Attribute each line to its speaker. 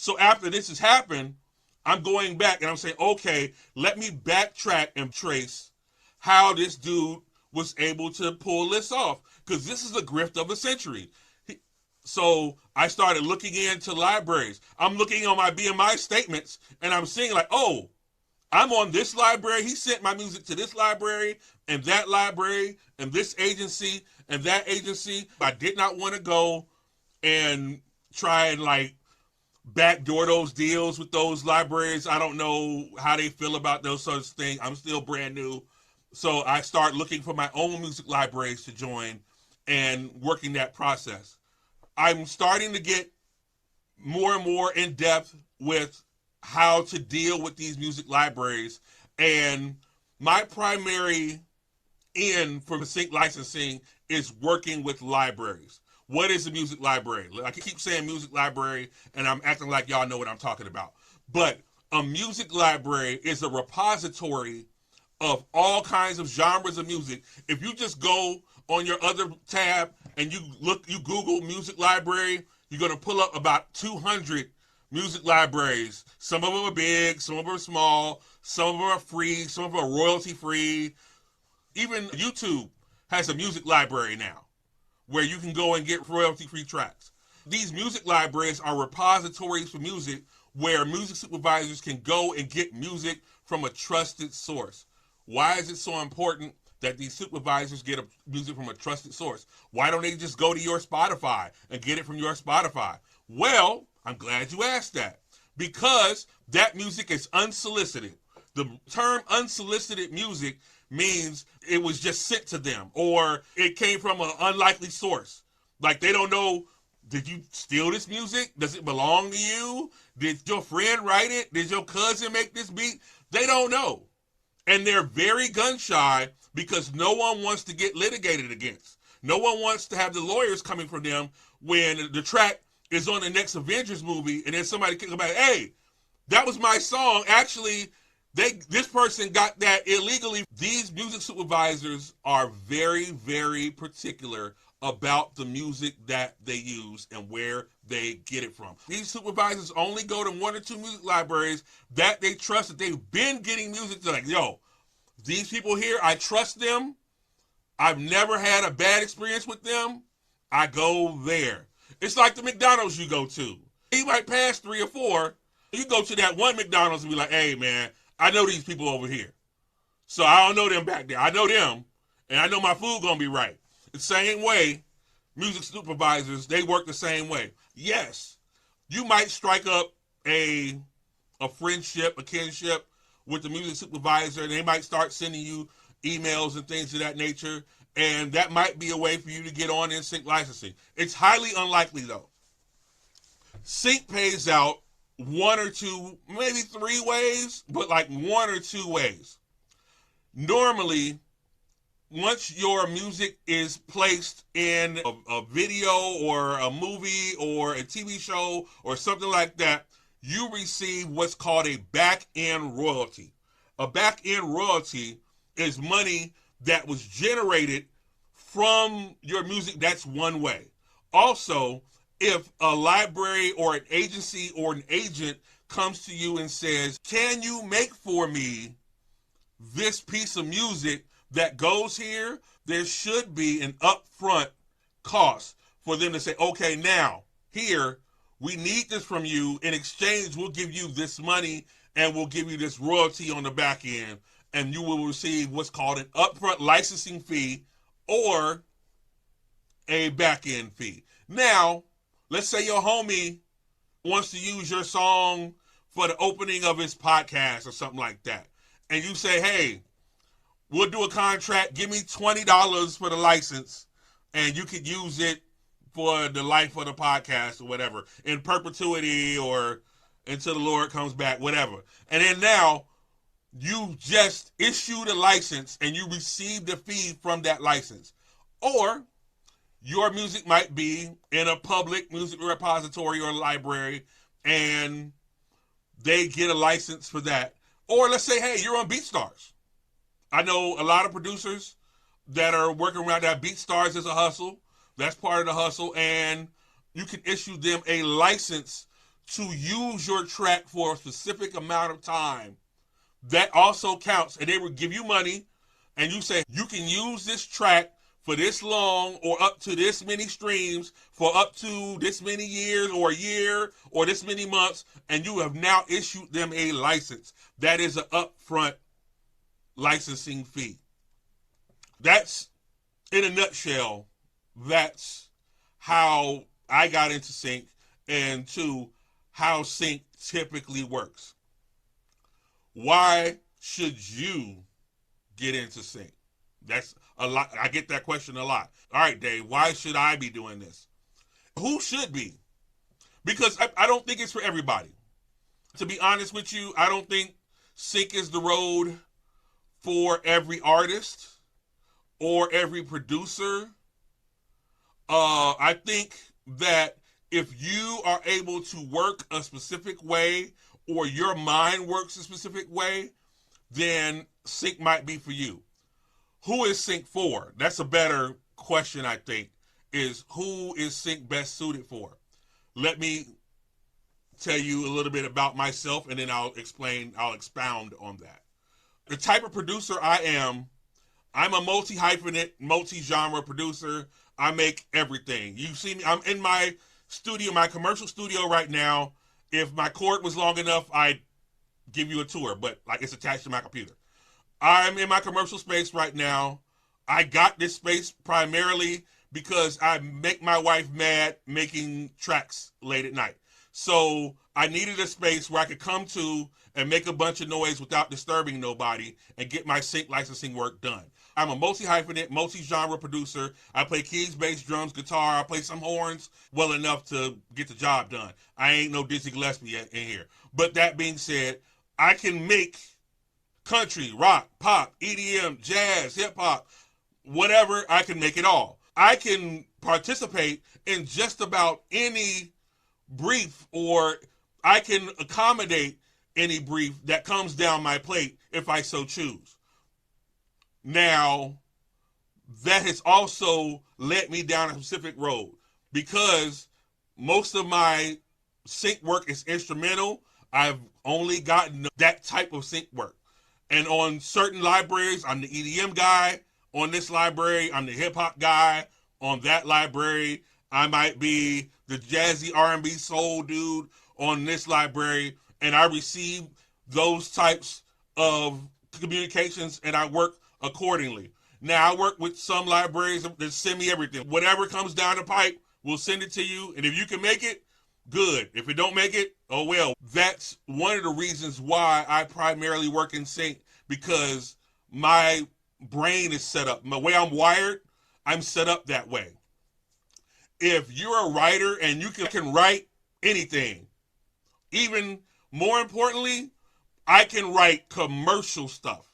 Speaker 1: So after this has happened, I'm going back and I'm saying, okay, let me backtrack and trace how this dude was able to pull this off. Because this is the grift of a century. So I started looking into libraries. I'm looking on my BMI statements and I'm seeing like, oh, I'm on this library. He sent my music to this library and this agency and that agency. I did not want to go and try and like backdoor those deals with those libraries. I don't know how they feel about those sorts of things. I'm still brand new. So I start looking for my own music libraries to join and working that process. I'm starting to get more and more in depth with how to deal with these music libraries. And my primary end for sync licensing is working with libraries. What is a music library? I keep saying music library, and I'm acting like y'all know what I'm talking about. But a music library is a repository of all kinds of genres of music. If you just go on your other tab and you Google music library, you're going to pull up about 200 music libraries. Some of them are big, some of them are small, some of them are free, some of them are royalty free. Even YouTube has a music library now where you can go and get royalty-free tracks. These music libraries are repositories for music where music supervisors can go and get music from a trusted source. Why is it so important that these supervisors get music from a trusted source? Why don't they just go to your Spotify and get it from your Spotify? Well, I'm glad you asked that, because that music is unsolicited. The term unsolicited music means it was just sent to them or it came from an unlikely source. Like they don't know, did you steal this music? Does it belong to you? Did your friend write it? Did your cousin make this beat? They don't know. And they're very gun shy because no one wants to get litigated against. No one wants to have the lawyers coming for them when the track is on the next Avengers movie and then somebody can come back, hey, that was my song. Actually, this person got that illegally. These music supervisors are very, very particular about the music that they use and where they get it from. These supervisors only go to one or two music libraries that they trust, that they've been getting music. They're like, yo, these people here, I trust them. I've never had a bad experience with them. I go there. It's like the McDonald's you go to. You might pass 3 or 4. You go to that one McDonald's and be like, hey, man, I know these people over here. So I don't know them back there. I know them, and I know my food going to be right. The same way, music supervisors, they work the same way. Yes, you might strike up a friendship, a kinship with the music supervisor, and they might start sending you emails and things of that nature, and that might be a way for you to get on in sync licensing. It's highly unlikely, though. Sync pays out 1 or 2, maybe 3 ways, but like 1 or 2 ways. Normally, once your music is placed in a video or a movie or a TV show or something like that, you receive what's called a back-end royalty. A back-end royalty is money that was generated from your music. That's one way. Also, if a library or an agency or an agent comes to you and says, can you make for me this piece of music that goes here, there should be an upfront cost for them to say, okay, now, here, we need this from you. In exchange, we'll give you this money and we'll give you this royalty on the back end, and you will receive what's called an upfront licensing fee or a back end fee. Now, let's say your homie wants to use your song for the opening of his podcast or something like that. And you say, hey, we'll do a contract. Give me $20 for the license, and you could use it for the life of the podcast or whatever, in perpetuity or until the Lord comes back, whatever. And then now you just issued a license and you receive the fee from that license. Or your music might be in a public music repository or library and they get a license for that. Or let's say, hey, you're on BeatStars. I know a lot of producers that are working around that. BeatStars is a hustle. That's part of the hustle. And you can issue them a license to use your track for a specific amount of time, that also counts. And they will give you money, and you say, you can use this track for this long or up to this many streams for up to this many years or a year or this many months, and you have now issued them a license. That is an upfront licensing fee. That's, in a nutshell, that's how I got into sync, and to how sync typically works. Why should you get into sync? That's a lot. I get that question a lot. All right, Dave, why should I be doing this? Who should be? Because I don't think it's for everybody. To be honest with you, I don't think sync is the road for every artist or every producer. I think that if you are able to work a specific way, or your mind works a specific way, then sync might be for you. Who is sync for? That's a better question, I think, is who is sync best suited for? Let me tell you a little bit about myself, and then I'll expound on that. The type of producer I am, I'm a multi-hyphenate, multi-genre producer. I make everything. You see me, I'm in my studio, my commercial studio right now. If my cord was long enough, I'd give you a tour, but like it's attached to my computer. I'm in my commercial space right now. I got this space primarily because I make my wife mad making tracks late at night. So I needed a space where I could come to and make a bunch of noise without disturbing nobody and get my sync licensing work done. I'm a multi-hyphenate, multi-genre producer. I play keys, bass, drums, guitar. I play some horns well enough to get the job done. I ain't no Dizzy Gillespie in here. But that being said, I can make country, rock, pop, EDM, jazz, hip-hop, whatever. I can make it all. I can participate in just about any brief, or I can accommodate any brief that comes down my plate if I so choose. Now, that has also led me down a specific road, because most of my sync work is instrumental. I've only gotten that type of sync work. And on certain libraries, I'm the EDM guy. On this library, I'm the hip-hop guy. On that library, I might be the jazzy R&B soul dude on this library. And I receive those types of communications, and I work accordingly. Now, I work with some libraries that send me everything. Whatever comes down the pipe, we'll send it to you. And if you can make it, good. If it don't make it, oh well. That's one of the reasons why I primarily work in sync, because my brain is set up. The way I'm wired, I'm set up that way. If you're a writer and you can write anything, even more importantly, I can write commercial stuff.